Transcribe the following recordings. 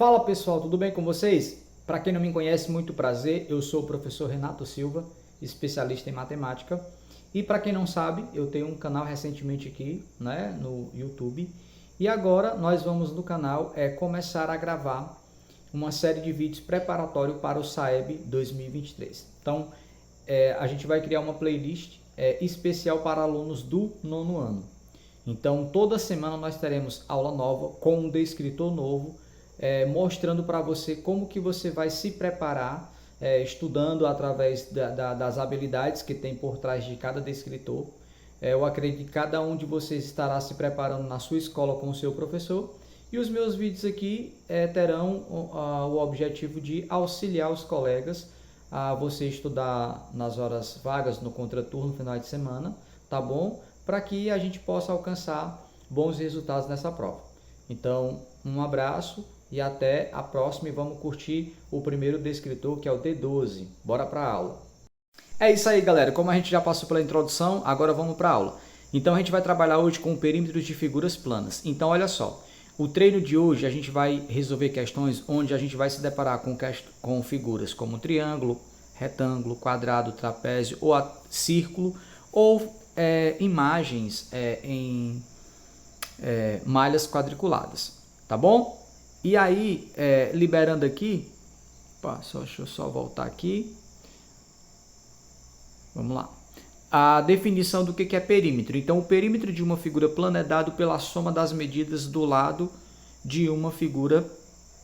Fala pessoal, tudo bem com vocês? Para quem não me conhece, muito prazer, eu sou o professor Renato Silva, especialista em matemática. E para quem não sabe, eu tenho um canal recentemente aqui, né, no YouTube. E agora nós vamos no canal começar a gravar uma série de vídeos preparatório para o SAEB 2023. Então, a gente vai criar uma playlist especial para alunos do nono ano. Então, toda semana nós teremos aula nova com um descritor novo, mostrando para você como que você vai se preparar, estudando através das habilidades que tem por trás de cada descritor. Eu acredito que cada um de vocês estará se preparando na sua escola com o seu professor. E os meus vídeos aqui terão o objetivo de auxiliar os colegas a você estudar nas horas vagas, no contraturno, no final de semana, tá bom? Para que a gente possa alcançar bons resultados nessa prova. Então, um abraço e até a próxima, e vamos curtir o primeiro descritor, que é o D12. Bora para a aula. É isso aí, galera. Como a gente já passou pela introdução, agora vamos para a aula. Então, a gente vai trabalhar hoje com perímetros de figuras planas. Então, olha só. O treino de hoje a gente vai resolver questões onde a gente vai se deparar com figuras como triângulo, retângulo, quadrado, trapézio ou círculo, ou imagens em malhas quadriculadas, tá bom? E aí, liberando aqui, deixa eu só voltar aqui, vamos lá. A definição do que é perímetro. Então, o perímetro de uma figura plana é dado pela soma das medidas do lado de uma figura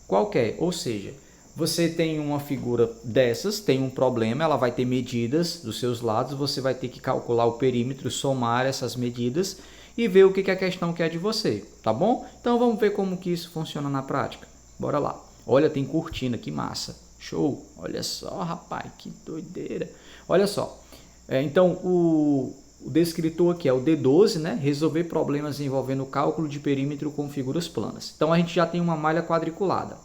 qualquer. Ou seja, você tem uma figura dessas, tem um problema, ela vai ter medidas dos seus lados, você vai ter que calcular o perímetro, somar essas medidas e ver o que a questão quer de você, tá bom? Então, vamos ver como que isso funciona na prática. Bora lá. Olha, tem cortina, que massa. Show! Olha só, rapaz, que doideira. Olha só. Então, o descritor aqui é o D12, né? Resolver problemas envolvendo o cálculo de perímetro com figuras planas. Então, a gente já tem uma malha quadriculada.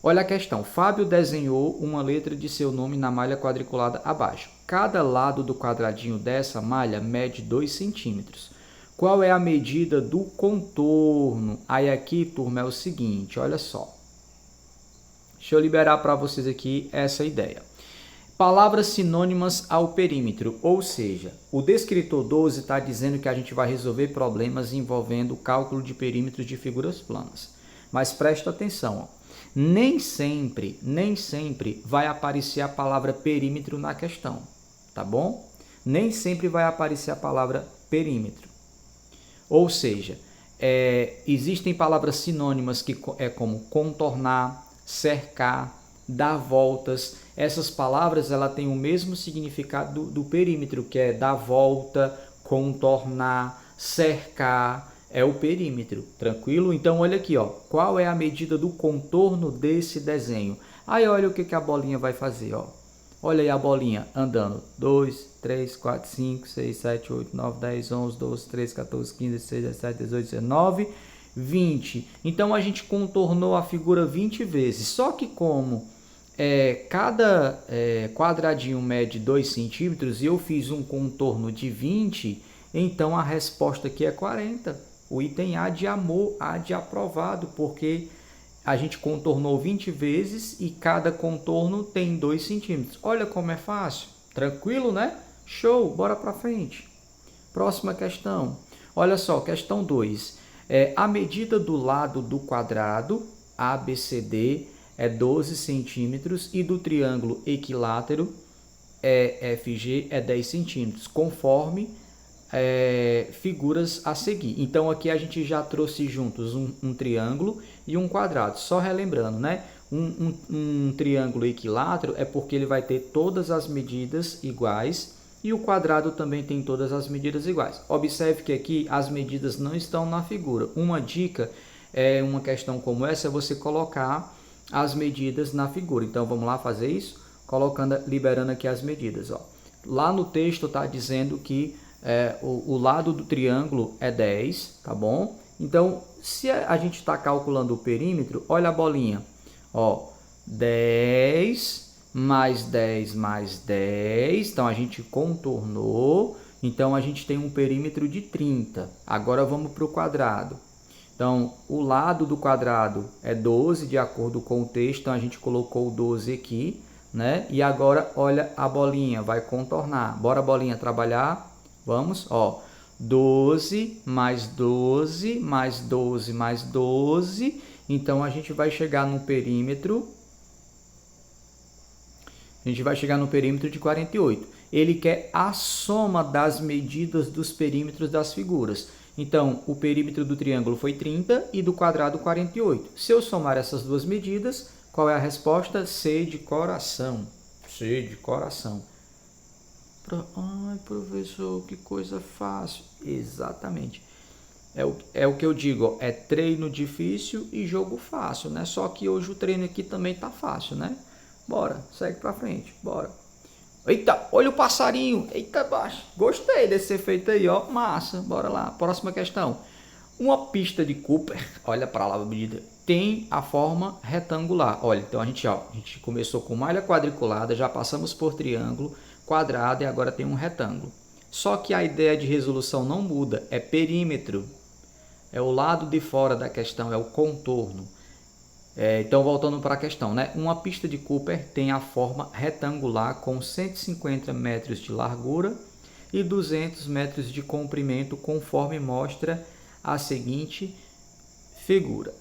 Olha a questão. Fábio desenhou uma letra de seu nome na malha quadriculada abaixo. Cada lado do quadradinho dessa malha mede 2 centímetros. Qual é a medida do contorno? Aí aqui, turma, é o seguinte, olha só. Deixa eu liberar para vocês aqui essa ideia. Palavras sinônimas ao perímetro, ou seja, o descritor 12 está dizendo que a gente vai resolver problemas envolvendo o cálculo de perímetros de figuras planas. Mas presta atenção, ó. Nem sempre vai aparecer a palavra perímetro na questão, tá bom? Nem sempre vai aparecer a palavra perímetro. Ou seja, existem palavras sinônimas que como contornar, cercar, dar voltas. Essas palavras ela têm o mesmo significado do perímetro, que é dar volta, contornar, cercar, é o perímetro, tranquilo? Então olha aqui, ó, qual é a medida do contorno desse desenho? Aí olha o que a bolinha vai fazer, ó. Olha aí a bolinha andando, 2, 3, 4, 5, 6, 7, 8, 9, 10, 11, 12, 13, 14, 15, 16, 17, 18, 19, 20. Então a gente contornou a figura 20 vezes, só que como cada quadradinho mede 2 centímetros e eu fiz um contorno de 20, então a resposta aqui é 40. O item A de amor, A de aprovado, porque a gente contornou 20 vezes e cada contorno tem 2 centímetros. Olha como é fácil. Tranquilo, né? Show, bora para frente. Próxima questão. Olha só, questão 2. A medida do lado do quadrado ABCD é 12 centímetros e do triângulo equilátero EFG é 10 centímetros, conforme figuras a seguir. Então, aqui a gente já trouxe juntos um triângulo e um quadrado. Só relembrando, né? Um triângulo equilátero é porque ele vai ter todas as medidas iguais e o quadrado também tem todas as medidas iguais. Observe que aqui as medidas não estão na figura. Uma dica uma questão como essa é você colocar as medidas na figura. Então, vamos lá fazer isso? Liberando aqui as medidas. Ó. Lá no texto está dizendo que o lado do triângulo é 10, tá bom? Então, se a gente está calculando o perímetro, olha a bolinha. Ó, 10 mais 10 mais 10. Então, a gente contornou. Então, a gente tem um perímetro de 30. Agora, vamos para o quadrado. Então, o lado do quadrado é 12, de acordo com o texto, então a gente colocou o 12 aqui, né? E agora, olha a bolinha, vai contornar. Bora, bolinha, trabalhar? Vamos, ó. 12 mais 12 mais 12 mais 12. Então, a gente vai chegar no perímetro. A gente vai chegar no perímetro de 48. Ele quer a soma das medidas dos perímetros das figuras. Então, o perímetro do triângulo foi 30 e do quadrado 48. Se eu somar essas duas medidas, qual é a resposta? C de coração. C de coração. Ai, professor, que coisa fácil. Exatamente. É o que eu digo, é treino difícil e jogo fácil, né? Só que hoje o treino aqui também tá fácil, né? Bora, segue pra frente, bora. Eita, olha o passarinho. Eita, baixo. Gostei desse efeito aí, ó. Massa. Bora lá. Próxima questão. Uma pista de Cooper, olha para lá, tem a forma retangular. Olha, então a gente começou com malha quadriculada, já passamos por triângulo, quadrado e agora tem um retângulo. Só que a ideia de resolução não muda, é perímetro. É o lado de fora da questão, é o contorno. Então, voltando para a questão, né? Uma pista de Cooper tem a forma retangular com 150 metros de largura e 200 metros de comprimento, conforme mostra a seguinte figura.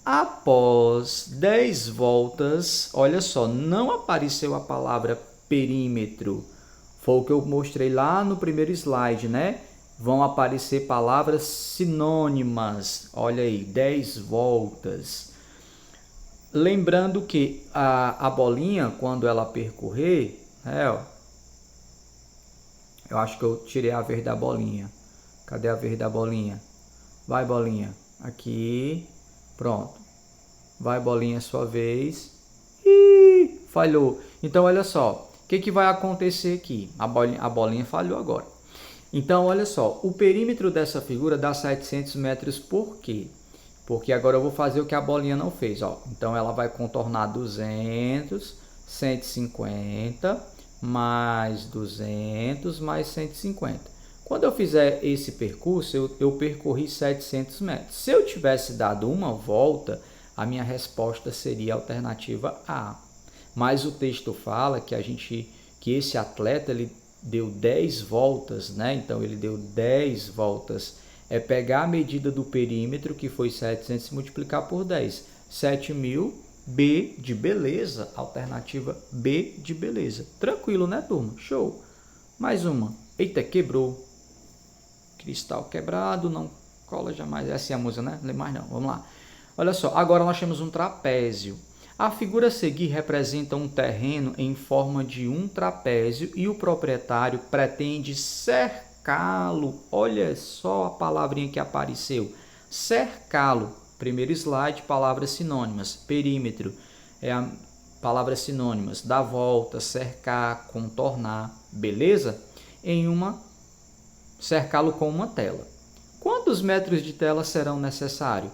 Após 10 voltas, olha só, não apareceu a palavra perímetro. Foi o que eu mostrei lá no primeiro slide, né? Vão aparecer palavras sinônimas. Olha aí, 10 voltas. Lembrando que a bolinha, quando ela percorrer, eu acho que eu tirei a verde da bolinha. Cadê a verde da bolinha? Vai, bolinha. Aqui. Pronto. Vai, bolinha, sua vez. Ih, falhou. Então, olha só. O que vai acontecer aqui? A bolinha falhou agora. Então, olha só. O perímetro dessa figura dá 700 metros. Por quê? Porque agora eu vou fazer o que a bolinha não fez, ó. Então, ela vai contornar 200, 150, mais 200, mais 150. Quando eu fizer esse percurso, eu percorri 700 metros. Se eu tivesse dado uma volta, a minha resposta seria a alternativa A. Mas o texto fala que esse atleta ele deu 10 voltas, né? Então, ele deu 10 voltas. É pegar a medida do perímetro, que foi 700, e multiplicar por 10. 7.000, B de beleza. Alternativa B de beleza. Tranquilo, né, turma? Show. Mais uma. Eita, quebrou. Cristal quebrado, não cola jamais. Essa é a música, né? Não lê mais não. Vamos lá. Olha só, agora nós temos um trapézio. A figura a seguir representa um terreno em forma de um trapézio e o proprietário pretende cercá-lo. Olha só a palavrinha que apareceu. Cercá-lo. Primeiro slide, palavras sinônimas. Perímetro é a palavra sinônimas. Dar volta, cercar, contornar. Beleza? Cercá-lo com uma tela. Quantos metros de tela serão necessários?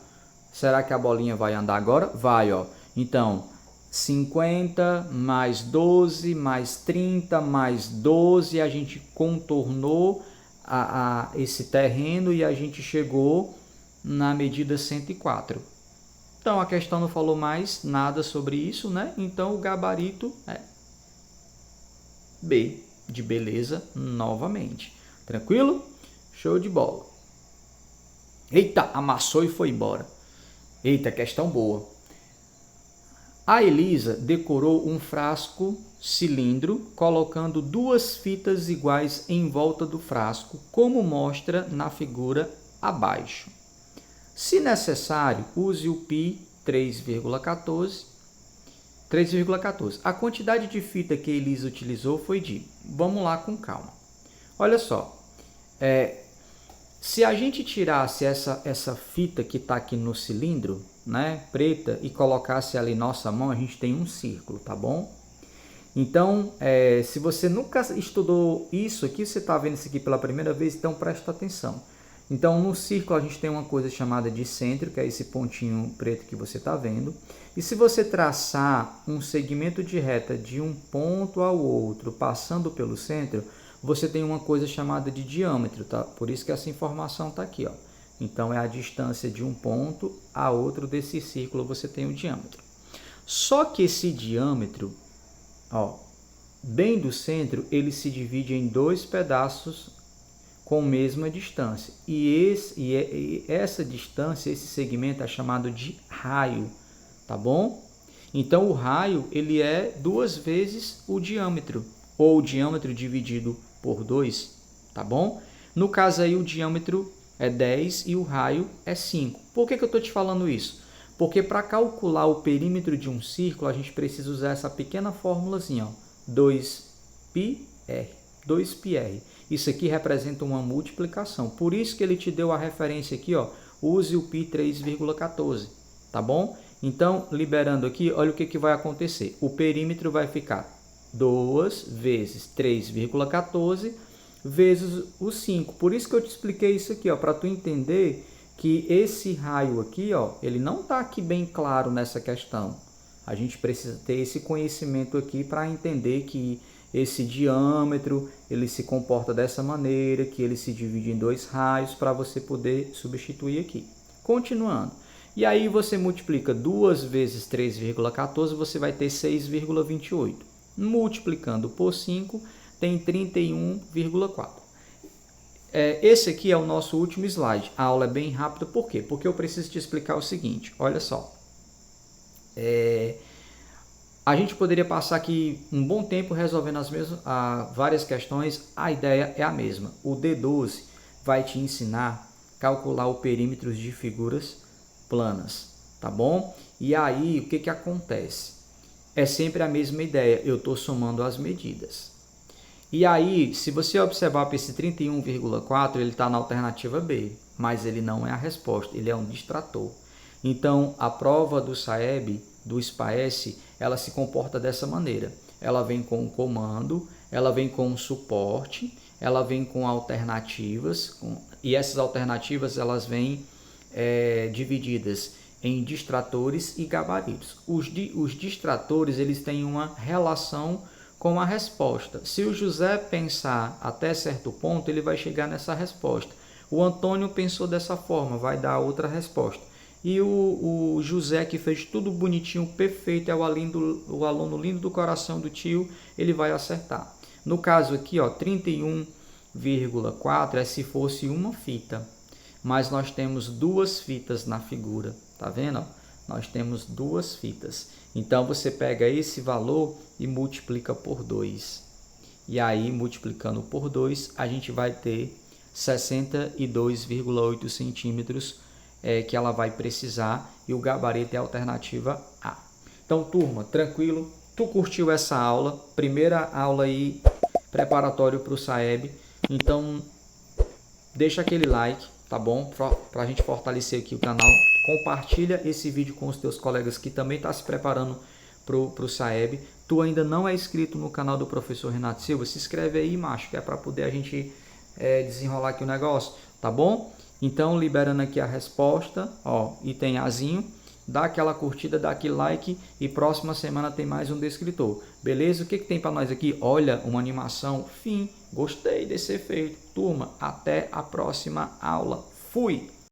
Será que a bolinha vai andar agora? Vai, ó. Então, 50 mais 12 mais 30 mais 12, a gente contornou esse terreno e a gente chegou na medida 104. Então, a questão não falou mais nada sobre isso, né? Então, o gabarito é B, de beleza, novamente. Tranquilo? Show de bola. Eita, amassou e foi embora. Eita, questão boa. A Elisa decorou um frasco cilindro, colocando duas fitas iguais em volta do frasco, como mostra na figura abaixo. Se necessário, use o π 3,14. A quantidade de fita que a Elisa utilizou foi de... Vamos lá com calma. Olha só. Se a gente tirasse essa fita que está aqui no cilindro, né, preta, e colocasse ali nossa mão, a gente tem um círculo, tá bom? Então, se você nunca estudou isso aqui, você está vendo isso aqui pela primeira vez, então presta atenção. Então, no círculo a gente tem uma coisa chamada de centro, que é esse pontinho preto que você está vendo. E se você traçar um segmento de reta de um ponto ao outro, passando pelo centro, você tem uma coisa chamada de diâmetro, tá? Por isso que essa informação está aqui, ó. Então, é a distância de um ponto a outro desse círculo, você tem o diâmetro. Só que esse diâmetro, ó, bem do centro, ele se divide em dois pedaços com mesma distância. E essa distância, esse segmento é chamado de raio, tá bom? Então, o raio, ele é 2 vezes o diâmetro, ou o diâmetro dividido por 2, tá bom? No caso aí, o diâmetro é 10 e o raio é 5. Por que eu estou te falando isso? Porque para calcular o perímetro de um círculo, a gente precisa usar essa pequena fórmulazinha, ó, 2πr. 2πr. Isso aqui representa uma multiplicação. Por isso que ele te deu a referência aqui, ó, use o π 3,14, tá bom? Então, liberando aqui, olha o que vai acontecer. O perímetro vai ficar 2 vezes 3,14 vezes o 5. Por isso que eu te expliquei isso aqui, ó, para tu entender que esse raio aqui, ó, ele não está aqui bem claro nessa questão. A gente precisa ter esse conhecimento aqui para entender que esse diâmetro, ele se comporta dessa maneira, que ele se divide em dois raios, para você poder substituir aqui. Continuando. E aí você multiplica 2 vezes 3,14, você vai ter 6,28. Multiplicando por 5, tem 31,4. Esse aqui é o nosso último slide. A aula é bem rápida, por quê? Porque eu preciso te explicar o seguinte, olha só. A gente poderia passar aqui um bom tempo resolvendo várias questões, a ideia é a mesma. O D12 vai te ensinar a calcular o perímetro de figuras planas, tá bom? E aí, o que acontece? É sempre a mesma ideia, eu estou somando as medidas. E aí, se você observar para esse 31,4, ele está na alternativa B, mas ele não é a resposta, ele é um distrator. Então, a prova do SAEB, do SPAES, ela se comporta dessa maneira. Ela vem com um comando, ela vem com um suporte, ela vem com alternativas, e essas alternativas elas vêm divididas em distratores e gabaritos. Os distratores, eles têm uma relação com a resposta. Se o José pensar até certo ponto, ele vai chegar nessa resposta. O Antônio pensou dessa forma, vai dar outra resposta. E o José, que fez tudo bonitinho, perfeito, é o aluno lindo do coração do tio, ele vai acertar. No caso aqui, ó, 31,4 é se fosse uma fita, mas nós temos duas fitas na figura, tá vendo? Nós temos duas fitas. Então, você pega esse valor e multiplica por 2. E aí, multiplicando por 2, a gente vai ter 62,8 centímetros que ela vai precisar. E o gabarito é a alternativa A. Então, turma, tranquilo? Tu curtiu essa aula? Primeira aula aí, preparatório para o SAEB. Então, deixa aquele like, tá bom? Para a gente fortalecer aqui o canal. Compartilha esse vídeo com os teus colegas que também estão se preparando para o SAEB. Tu ainda não é inscrito no canal do professor Renato Silva, se inscreve aí, macho, que é para poder a gente desenrolar aqui o negócio, tá bom? Então, liberando aqui a resposta, ó, item Azinho, dá aquela curtida, dá aquele like e próxima semana tem mais um descritor, beleza? O que tem para nós aqui? Olha, uma animação, fim, gostei desse efeito. Turma, até a próxima aula. Fui!